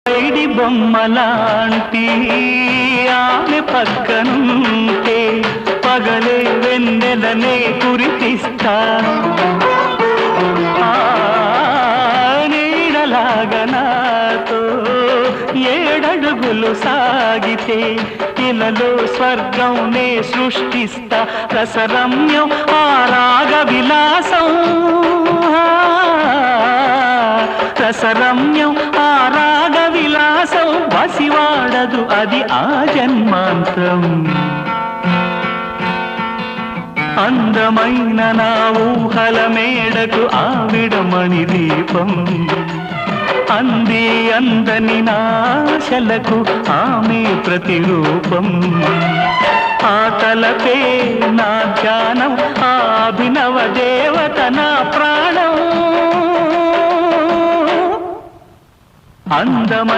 పైడి బొమ్మలాంటి ఆమె పక్కనుంటే పగలే వెన్నెలనే కురిపిస్తా నీడలాగా నాతో ఏడడుగులు సాగితే ఇలలో స్వర్గం నే సృష్టిస్తా రసరమ్యం ఆ రాగ విలాసం రసరమ్యం ఆ రాగ విలాసం వసివాడదు అది ఆ జన్మాంతం అందమైన నా ఊహల మేడకు ఆవిడమణి దీపం అంది అందని నాశలకు ఆమె ప్రతిరూపం ఆ తలపే నా ధ్యానం ఆ అభినవ దేవత నా ప్రాణం అందమై